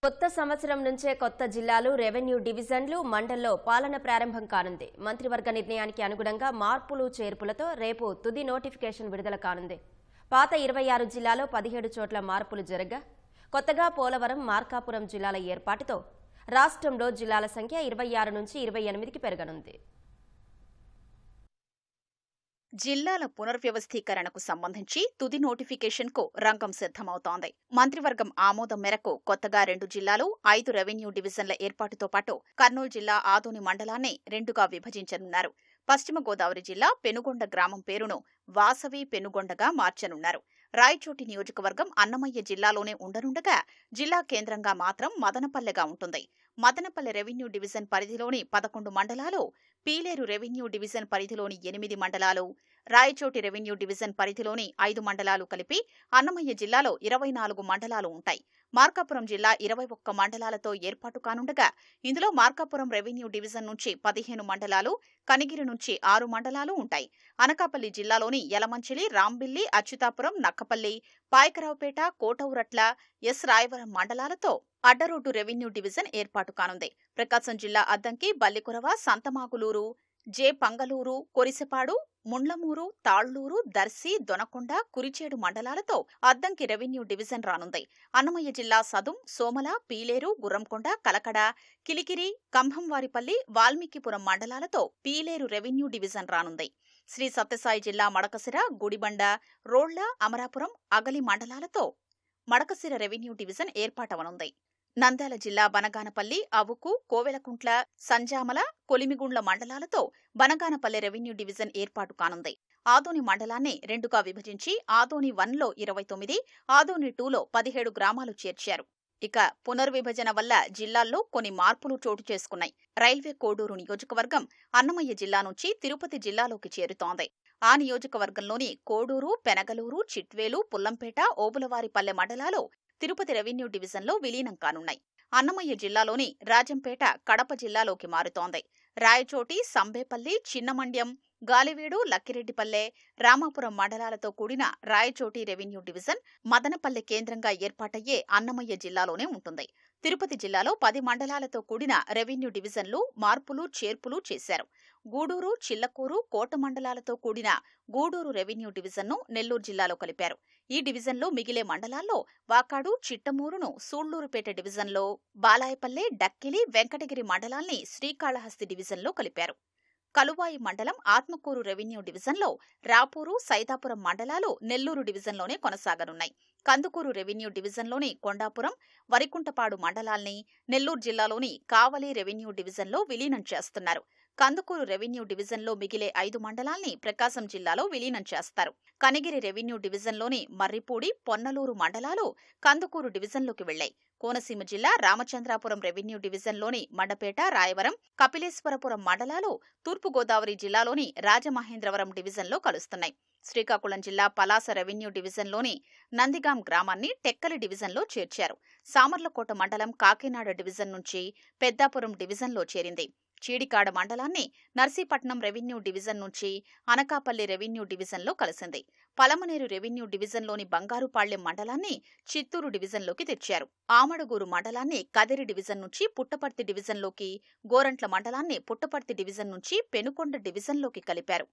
కొత్త సంవత్సరం నుంచే కొత్త జిల్లాలు, రెవెన్యూ డివిజన్లు, మండల్లో పాలన ప్రారంభం కానుంది. మంత్రివర్గ నిర్ణయానికి అనుగుణంగా మార్పులు, చేర్పులతో రేపు తుది నోటిఫికేషన్ విడుదల కానుంది. పాత 26 జిల్లాలో 17 చోట్ల మార్పులు జరగ్గా, కొత్తగా పోలవరం, మార్కాపురం జిల్లాల ఏర్పాటుతో రాష్ట్రంలో జిల్లాల సంఖ్య 26 నుంచి 28కి పెరగనుంది. జిల్లాల పునర్వ్యవస్థీకరణకు సంబంధించి తుది నోటిఫికేషన్కు రంగం సిద్ధమవుతోంది. మంత్రివర్గం ఆమోదం మేరకు కొత్తగా 2 జిల్లాలు, 5 రెవెన్యూ డివిజన్ల ఏర్పాటుతో పాటు కర్నూలు జిల్లా ఆదోని మండలాన్ని 2గా విభజించనున్నారు. పశ్చిమ గోదావరి జిల్లా పెనుగొండ గ్రామం పేరును వాసవి పెనుగొండగా మార్చనున్నారు. రాయచోటి నియోజకవర్గం అన్నమయ్య జిల్లాలోనే ఉండనుండగా, జిల్లా కేంద్రంగా మాత్రం మదనపల్లెగా ఉంటుంది. మదనపల్లె రెవెన్యూ డివిజన్ పరిధిలోని 11 మండలాలు, పీలేరు రెవెన్యూ డివిజన్ పరిధిలోని 8 మండలాలు, రాయచోటి రెవెన్యూ డివిజన్ పరిధిలోని 5 మండలాలు కలిపి అన్నమయ్య జిల్లాలో 24 మండలాలు ఉంటాయి. మార్కాపురం జిల్లా 21 మండలాలతో ఏర్పాటు కానుండగా, ఇందులో మార్కాపురం రెవెన్యూ డివిజన్ నుంచి 15 మండలాలు, కనిగిరి నుంచి 6 మండలాలు ఉంటాయి. అనకాపల్లి జిల్లాలోని యలమంచిలి, రాంబిల్లి, అచ్యుతాపురం, నక్కపల్లి, పాయకరావుపేట, కోటౌరట్ల, ఎస్ రాయవరం మండలాలతో అడ్డరోడ్డు రెవెన్యూ డివిజన్ ఏర్పాటు కానుంది. ప్రకాశం జిల్లా అద్దంకి, బల్లికురవ, సంతమాగులూరు, జే పంగలూరు, కొరిసెపాడు, ముండ్లమూరు, తాళ్లూరు, దర్శి, దొనకొండ, కురిచేడు మండలాలతో అద్దంకి రెవెన్యూ డివిజన్ రానుంది. అన్నమయ్య జిల్లా సదుం, సోమల, పీలేరు, గుర్రంకొండ, కలకడ, కిలికిరి, కంభంవారిపల్లి, వాల్మీకిపురం మండలాలతో పీలేరు రెవెన్యూ డివిజన్ రానుంది. శ్రీ సత్యసాయి జిల్లా మడకసిర, గుడిబండ, రోళ్ల, అమరాపురం, అగలి మండలాలతో మడకసిర రెవెన్యూ డివిజన్ ఏర్పాటవనుంది. నంద్యాల జిల్లా బనగానపల్లి, అవుకు, కోవెలకుంట్ల, సంజామల, కొలిమిగుండ్ల మండలాలతో బనగానపల్లె రెవెన్యూ డివిజన్ ఏర్పాటు కానుంది. ఆదోని మండలాన్ని 2గా విభజించి ఆదోని 1లో 29, ఆదోని 2లో 17 గ్రామాలు చేర్చారు. ఇక పునర్విభజన వల్ల జిల్లాల్లో కొన్ని మార్పులు చోటు చేసుకున్నాయి. రైల్వే కోడూరు నియోజకవర్గం అన్నమయ్య జిల్లా నుంచి తిరుపతి జిల్లాలోకి చేరుతోంది. ఆ నియోజకవర్గంలోని కోడూరు, పెనగలూరు, చిట్వేలు, పుల్లంపేట, ఓబులవారిపల్లె మండలాలు తిరుపతి రెవెన్యూ డివిజన్లో విలీనం కానున్నాయి. అన్నమయ్య జిల్లాలోని రాజంపేట కడప జిల్లాలోకి మారుతోంది. రాయచోటి, సంబేపల్లి, చిన్నమండ్యం, గాలివీడు, లక్కిరెడ్డిపల్లె, రామాపురం మండలాలతో కూడిన రాయచోటి రెవెన్యూ డివిజన్ మదనపల్లె కేంద్రంగా ఏర్పాటయ్యే అన్నమయ్య జిల్లాలోనే ఉంటుంది. తిరుపతి జిల్లాలో 10 మండలాలతో కూడిన రెవెన్యూ డివిజన్లు మార్పులు, చేర్పులు చేశారు. గూడూరు, చిల్లకూరు, కోట మండలాలతో కూడిన గూడూరు రెవెన్యూ డివిజన్ను నెల్లూరు జిల్లాలో కలిపారు. ఈ డివిజన్లో మిగిలే మండలాల్లో వాకాడు, చిట్టమూరును సూళ్లూరుపేట డివిజన్లో, బాలాయపల్లె, డక్కిలి, వెంకటగిరి మండలాల్ని శ్రీకాళహస్తి డివిజన్లో కలిపారు. కలువాయి మండలం ఆత్మకూరు రెవెన్యూ డివిజన్లో రాపూరు, సైదాపురం మండలాలు నెల్లూరు డివిజన్లోనే కొనసాగనున్నాయి. కందుకూరు రెవెన్యూ డివిజన్లోని కొండాపురం, వరికుంటపాడు మండలాల్ని నెల్లూరు జిల్లాలోని కావలి రెవెన్యూ డివిజన్లో విలీనం చేస్తున్నారు. కందుకూరు రెవెన్యూ డివిజన్లో మిగిలే 5 మండలాల్ని ప్రకాశం జిల్లాలో విలీనం చేస్తారు. కనిగిరి రెవెన్యూ డివిజన్లోని మర్రిపూడి, పొన్నలూరు మండలాలు కందుకూరు డివిజన్లోకి వెళ్లాయి. కోనసీమ జిల్లా రామచంద్రాపురం రెవెన్యూ డివిజన్లోని మండపేట, రాయవరం, కపిలేశ్వరపురం మండలాలు తూర్పుగోదావరి జిల్లాలోని రాజమహేంద్రవరం డివిజన్లో కలుస్తున్నాయి. శ్రీకాకుళం జిల్లా పలాస రెవెన్యూ డివిజన్లోని నందిగాం గ్రామాన్ని టెక్కలి డివిజన్లో చేర్చారు. సామర్లకోట మండలం కాకినాడ డివిజన్ నుంచి పెద్దాపురం డివిజన్లో చేరింది. చీడికాడ మండలాన్ని నర్సీపట్నం రెవెన్యూ డివిజన్ నుంచి అనకాపల్లి రెవెన్యూ డివిజన్లో కలిసింది. పలమనేరు రెవెన్యూ డివిజన్లోని బంగారుపాళ్లెం మండలాన్ని చిత్తూరు డివిజన్లోకి తెచ్చారు. ఆమడగూరు మండలాన్ని కదిరి డివిజన్ నుంచి పుట్టపర్తి డివిజన్లోకి, గోరంట్ల మండలాన్ని పుట్టపర్తి డివిజన్ నుంచి పెనుకొండ డివిజన్లోకి కలిపారు.